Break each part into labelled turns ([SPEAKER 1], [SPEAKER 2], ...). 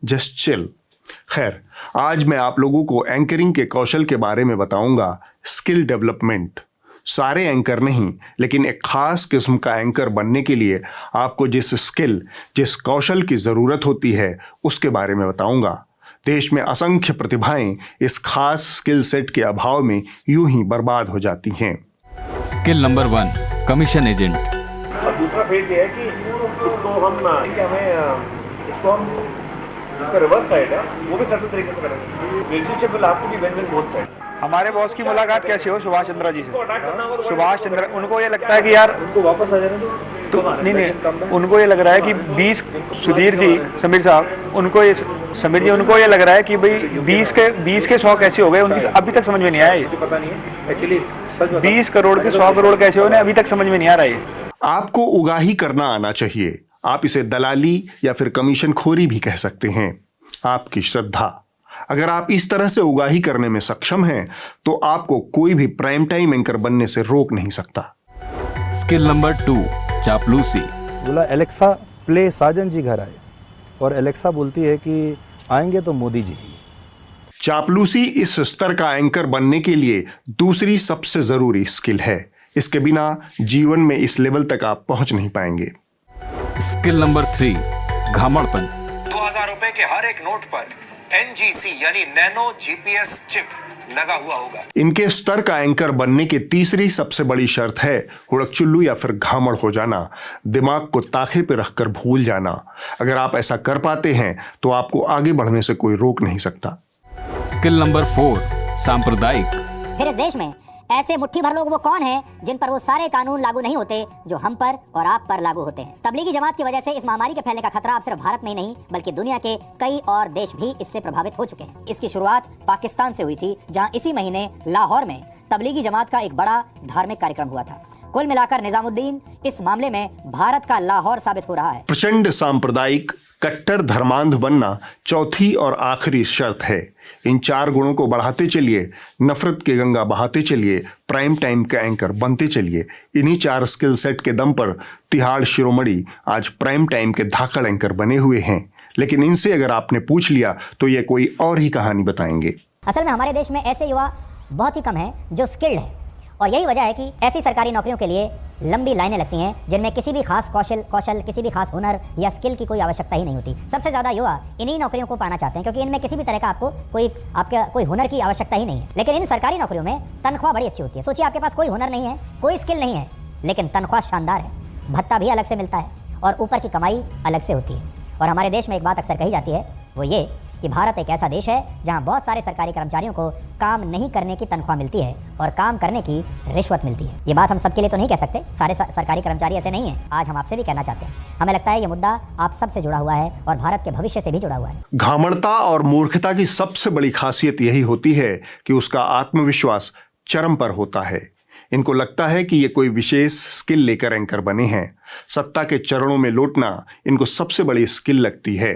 [SPEAKER 1] Just chill. खैर, आज मैं आप लोगों को एंकरिंग के कौशल के बारे में बताऊंगा, स्किल डेवलपमेंट। सारे एंकर नहीं, लेकिन एक खास किस्म का एंकर बनने के लिए आपको जिस स्किल, जिस कौशल की ज़रूरत होती है, उसके बारे में बताऊंगा। देश में असंख्य प्रतिभाएं इस खास स्किल सेट के अभाव में यूं ही बर्बाद हो जाती हैं।
[SPEAKER 2] Skill number 1, commission agent.
[SPEAKER 3] और दूसरा फेज ये है कि इसका रिवर्स साइड है, वो भी सर्टन तरीके से करेंगे। Relationship will have to be win win both side.
[SPEAKER 4] हमारे बॉस की मुलाकात कैसी हो सुभाष चंद्रा जी से? सुभाष चंद्रा, उनको ये लगता है कि यार
[SPEAKER 3] उनको वापस आ जाने दो।
[SPEAKER 4] तो नहीं, उनको ये लग रहा है कि 20 सुधीर जी, समीर साहब, उनको ये समीर जी, उनको ये लग रहा है कि भाई 20 के 100 कैसे हो गए, उनकी अभी तक समझ में नहीं आया।
[SPEAKER 3] मुझे पता नहीं है एक्चुअली, 20 करोड़ के
[SPEAKER 4] 100 करोड़ कैसे हो, अभी तक समझ में नहीं आ रहा है।
[SPEAKER 1] आपको उगाही करना आना चाहिए। आप इसे दलाली या फिर कमीशन खोरी भी कह सकते हैं। आपकी श्रद्धा, अगर आप इस तरह से उगाही करने में सक्षम हैं, तो आपको कोई भी प्राइम टाइम एंकर बनने से रोक नहीं सकता।
[SPEAKER 2] स्किल नंबर 2, चापलूसी।
[SPEAKER 5] बोला एलेक्सा प्ले साजन जी घर आए, और एलेक्सा बोलती है कि आएंगे तो मोदी जी।
[SPEAKER 1] चापलूसी इस स्तर का एंकर बनने के लिए दूसरी सबसे जरूरी स्किल है। इसके बिना जीवन में इस लेवल तक आप पहुंच नहीं पाएंगे।
[SPEAKER 2] Skill number 3, घामड़पन।
[SPEAKER 6] 2000 रुपए के हर एक नोट पर NGC यानी नैनो GPS चिप लगा हुआ होगा।
[SPEAKER 1] इनके स्तर का एंकर बनने की तीसरी सबसे बड़ी शर्त है हुड़कचुल्लू या फिर घामड़ हो जाना, दिमाग को ताखे पे रखकर भूल जाना। अगर आप ऐसा कर पाते हैं तो आपको आगे बढ़ने से कोई रोक नहीं सकता।
[SPEAKER 2] स्किल नंबर 4, सांप्रदायिक।
[SPEAKER 7] फिर इस देश में ऐसे मुट्ठी भर लोग वो कौन हैं जिन पर वो सारे कानून लागू नहीं होते जो हम पर और आप पर लागू होते हैं। तबलीगी जमात की वजह से इस महामारी के फैलने का खतरा अब सिर्फ भारत में ही नहीं बल्कि दुनिया के कई और देश भी इससे प्रभावित हो चुके हैं। इसकी शुरुआत पाकिस्तान से हुई थी, जहां इसी महीने लाहौर में तबलीगी जमात का एक बड़ा धार्मिक कार्यक्रम हुआ था। कुल मिलाकर निजामुद्दीन इस मामले में भारत का लाहौर साबित हो रहा है।
[SPEAKER 1] प्रचंड सांप्रदायिक कट्टर धर्मांध बनना चौथी और आखिरी शर्त है। इन 4 गुणों को बढ़ाते चलिए, नफरत की गंगा बहाते चलिए, प्राइम टाइम का एंकर बनते चलिए। इन्हीं 4 स्किल सेट के दम पर तिहाड़ शिरोमणि आज प्राइम टाइम के धाकड़ एंकर बने हुए हैं। लेकिन इनसे अगर आपने पूछ लिया तो ये कोई और ही कहानी बताएंगे।
[SPEAKER 7] असल में हमारे देश में ऐसे युवा बहुत ही कम हैं जो स्किल्ड हैं, और यही वजह है कि ऐसी सरकारी नौकरियों के लिए लंबी लाइनें लगती हैं जिनमें किसी भी खास कौशल, किसी भी खास हुनर या स्किल की कोई आवश्यकता ही नहीं होती। सबसे ज़्यादा युवा इन्हीं नौकरियों को पाना चाहते हैं क्योंकि इनमें किसी भी तरह का आपका कोई हुनर की आवश्यकता ही नहीं है। लेकिन इन सरकारी नौकरियों में तनख्वाह बड़ी अच्छी होती है। सोचिए, आपके पास कोई हुनर नहीं है, कोई स्किल नहीं है, लेकिन तनख्वाह शानदार है, भत्ता भी अलग से मिलता है और ऊपर की कमाई अलग से होती है। और हमारे देश में एक बात अक्सर कही जाती है, वो ये कि भारत एक ऐसा देश है जहां बहुत सारे सरकारी कर्मचारियों को काम नहीं करने की तनख्वाह मिलती है और काम करने की रिश्वत मिलती है। ये बात हम सबके लिए तो नहीं कह सकते, सारे सरकारी कर्मचारी ऐसे नहीं हैं। आज हम आपसे भी कहना चाहते हैं, हमें लगता है ये मुद्दा आप सबसे जुड़ा हुआ है और भारत के भविष्य से भी जुड़ा हुआ है।
[SPEAKER 1] घामड़ता और मूर्खता की सबसे बड़ी खासियत यही होती है कि उसका आत्मविश्वास चरम पर होता है। इनको लगता है कि ये कोई विशेष स्किल लेकर एंकर बने हैं। सत्ता के चरणों में लौटना इनको सबसे बड़ी स्किल लगती है।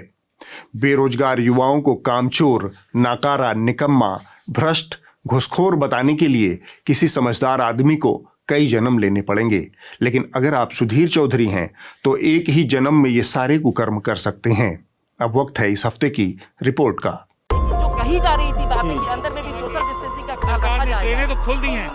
[SPEAKER 1] बेरोजगार युवाओं को कामचोर, नाकारा, निकम्मा, भ्रष्ट, घुसखोर बताने के लिए किसी समझदार आदमी को कई जन्म लेने पड़ेंगे। लेकिन अगर आप सुधीर चौधरी हैं तो एक ही जन्म में ये सारे कुकर्म कर सकते हैं। अब वक्त है इस हफ्ते की रिपोर्ट का।
[SPEAKER 8] जो कही जा रही थी बातें कि अंदर में भी सोशल डिस्टेंसिंग का रखा जाएगा, ट्रेनें तो खुल दी हैं।